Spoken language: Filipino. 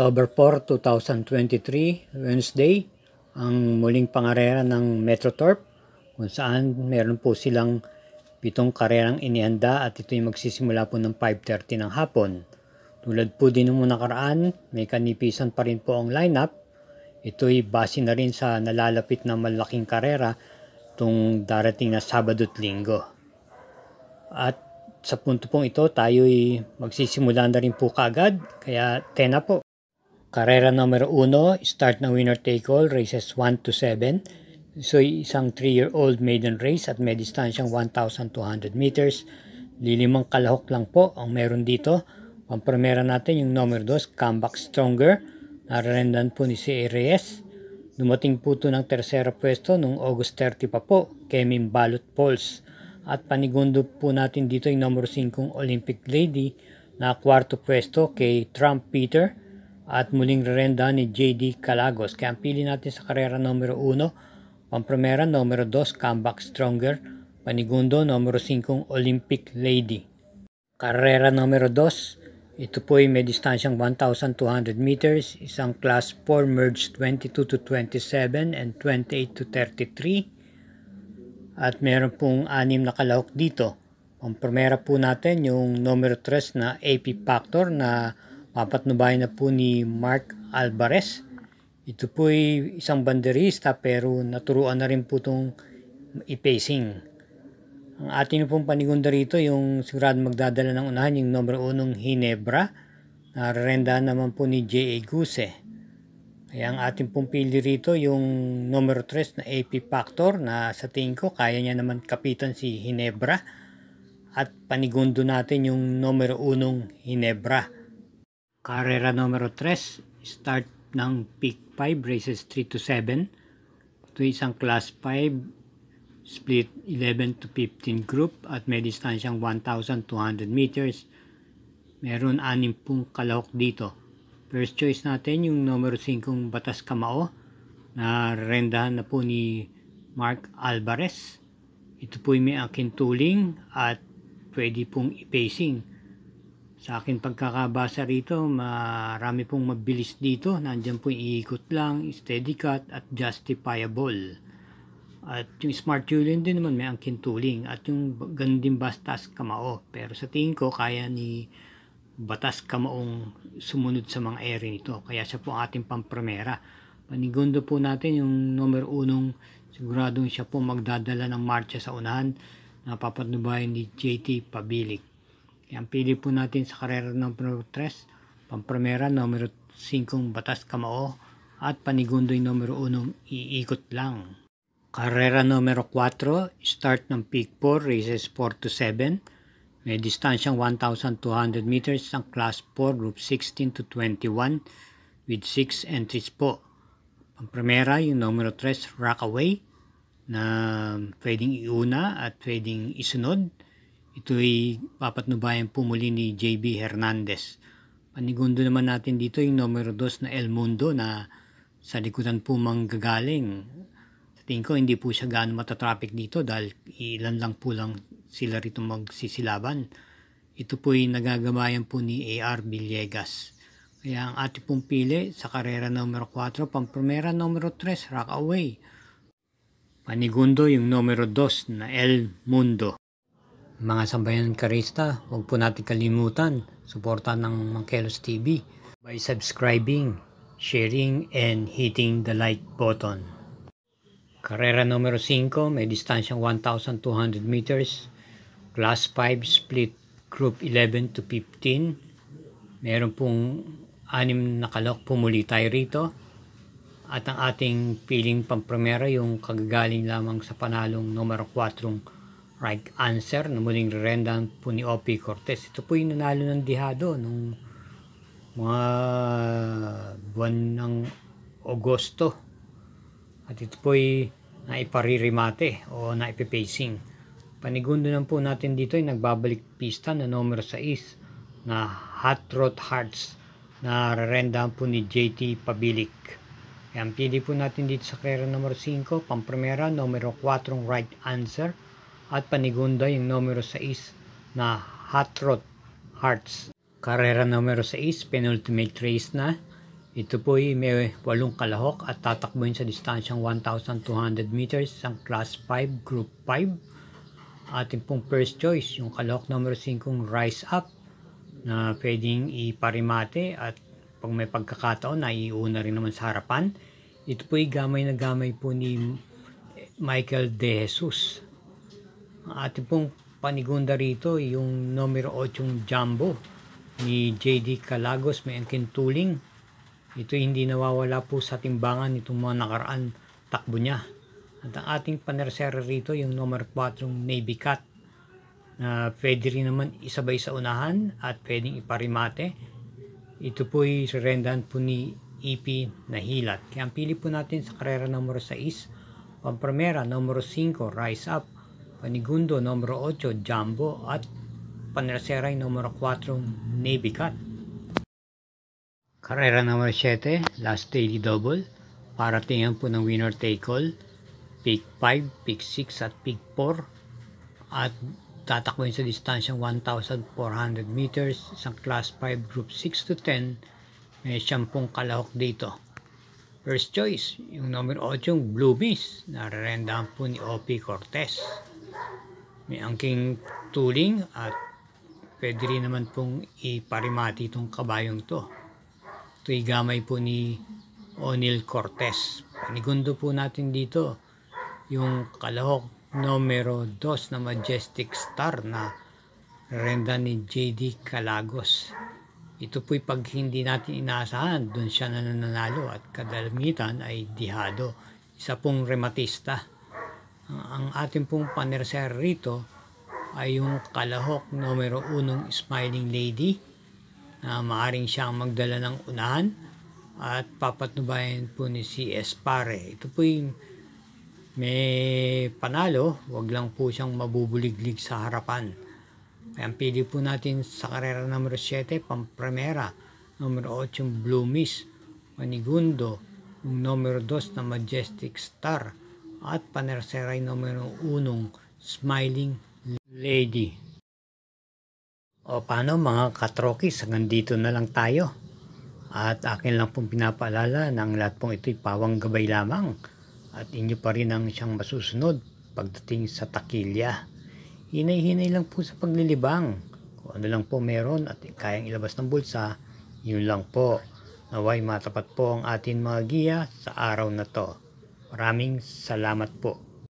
October 4, 2023, Wednesday, ang muling pangarera ng Metroturf kung saan meron po silang 7 karerang inihanda at ito'y magsisimula po ng 5:30 ng hapon. Tulad po din ng nakaraan, may kanipisan pa rin po ang lineup. Ito'y base na rin sa nalalapit na malaking karera itong darating na Sabado at Linggo. At sa punto pong ito, tayo'y magsisimula na rin po kaagad, kaya 10 na po. Karera numero 1, start na winner take all, races 1 to 7. So isang 3-year-old maiden race at may distansyang 1,200 meters. Lilimang kalahok lang po ang meron dito. Pampremera natin yung numero 2, Comeback Stronger. Nararendan po ni C.A. Reyes. Dumating po ito ng tersera pwesto noong August 30 pa po, Kemin Balot Pulse. At panigundo po natin dito yung numero 5, Olympic Lady na kwarto pwesto kay Trump Peter. At muling rerenda ni J.D. Calagos. Kaya ang pili natin sa karera numero 1, pampremera numero 2, Comeback Stronger, panigundo numero 5, Olympic Lady. Karera numero 2, ito po ay may distansyang 1,200 meters, isang class 4 merged 22 to 27 and 28 to 33. At meron pong 6 na kalahok dito. Pampremera po natin yung numero 3 na AP Factor na papatnubayan na po ni Mark Alvarez. Ito po ay isang banderista pero naturuan na rin po itong i-pacing. Ang ating pong panigunda rito yung sigurado magdadala ng unahan yung numero 1 Ginebra. Nararendahan naman po ni J.A. Guse. Kaya ang ating pong pili rito yung numero 3 na AP Factor na sa tingin ko kaya niya naman kapitan si Ginebra. At panigundo natin yung numero 1 Ginebra. Karera numero 3, start ng Peak 5, races 3 to 7. Ito isang class 5, split 11 to 15 group at may distansyang 1,200 meters. Meron 6 pong kalahok dito. First choice natin yung numero 5 Batas Kamao na rendahan na po ni Mark Alvarez. Ito po may akintuling at pwede pong i-pacing. Sa akin pagkakabasa rito, marami pong mabilis dito. Nandiyan po iikot lang, steady cut at justifiable. At yung Smart Julian din naman may angkin tuling. At yung ganding Batas Kamao. Pero sa tingin ko, kaya ni Batas Kamaong sumunod sa mga ere nito. Kaya siya po ating pampremera. Panigundo po natin yung numero 1, siguradong siya po magdadala ng marcha sa unahan na papatnubayan ni JT Pabilik. Ang pili po natin sa karera numero 3, pampremera numero 5 Batas Kamao at panigundo yung numero 1 iikot lang. Karera numero 4, start ng Peak 4, races 4 to 7. May distansyang 1,200 meters ang class 4, group 16 to 21 with 6 entries po. Pampremera yung numero 3 Rockaway na pwedeng iuna at pwedeng isunod. Ito'y papatnubayan po muli ni JB Hernandez. Panigundo naman natin dito yung numero 2 na El Mundo na sa likuran po manggagaling. Sa tingin ko hindi po siya gaano matatraffic dito dahil ilan lang po lang sila rito magsisilaban. Ito po'y nagagabayan po ni A.R. Villegas. Kaya ang ating pong pili sa karera numero 4, pampremera numero 3, Rockaway. Panigundo yung numero 2 na El Mundo. Mga sambayan karista, huwag po natin kalimutan suporta ng Mangkelos TV by subscribing, sharing, and hitting the like button. Karera numero 5, may distansyang 1,200 meters, class 5 split group 11 to 15. Meron pong 6 na kalahok, pumuli tayo rito. At ang ating piling pampremera yung kagagaling lamang sa panalong numero 4 right answer na muling rendahan po ni O.P. Cortez. Ito po yung nanalo ng dihado nung mga buwan ng Agosto. At ito po yung naiparirimate o naipipacing. Panigundo lang po natin dito yung nagbabalik pista na numero 6 na Hot Rod Hearts na rendahan po ni JT Pabilik. Kaya ang pili po natin dito sa karera numero 5, pampremera numero 4 right answer. At panigunda yung numero 6 na Hot Rod Hearts. Karera numero 6, penultimate race na. Ito po ay may 8 kalahok at tatakbuhin sa distansyang 1,200 meters isang Class 5, Group 5. Ating pong first choice, yung kalahok number 5, Rise Up, na pwedeng iparimate at pag may pagkakataon na iuna rin naman sa harapan. Ito po ay gamay na gamay po ni Michael De Jesus. Ang ating pong panigunda rito yung numero 8 Jumbo ni JD Calagos, may angkin tuling. Ito hindi nawawala po sa timbangan nitong mga nakaraan takbo niya. At ang ating panersera rito yung numero 4 Navy Cat, na pwede rin naman isabay sa unahan at pwedeng iparimate. Ito po ay rendahan po ni EP na hilat. Kaya ang pili po natin sa karera numero 6, Pampremera numero 5 Rise Up, panigundo numero 8 Jumbo at panersera numero 4 Navy Cat. Karera number 7, last daily double. Para tingnan po ng winner take all. Pick 5, pick 6 at pick 4. At tatakbuhin sa distansyang 1,400 meters. Isang class 5 group 6 to 10. May 10 kalahok dito. First choice, yung number 8, Blue Miss. Nararendahan po ni OP Cortez. May angking tuling at pwede rin naman pong iparimati itong kabayong to. Ito'y gamay po ni O'Neil Cortez. Panigundo po natin dito yung kalahok numero 2 na Majestic Star na renda ni JD Calagos. Ito po'y pag hindi natin inaasahan, doon siya nananalo at kadalamitan ay dihado. Isa pong rematista. Ang ating pong panerser rito ay yung kalahok numero 1 Smiling Lady, na maaring siyang magdala ng unahan at papatnubayan po ni CS Pare. Ito po yung may panalo, wag lang po siyang mabubuliglig sa harapan. Kaya ang pili po natin sa karera numero 7, Pampremera, numero 8 Blue Miss, panigundo yung numero 2 na Majestic Star at panerseray numero 1 Smiling Lady. O paano mga katrokis, hanggang dito na lang tayo. At akin lang pong pinapaalala na ang lahat pong ito'y pawang gabay lamang. At inyo pa rin ang siyang masusunod pagdating sa takilya. Hinay-hinay lang po sa paglilibang. Kung ano lang po meron at kayang ilabas ng bulsa, yun lang po. Naway matapat po ang ating mga giya sa araw na to. Maraming salamat po.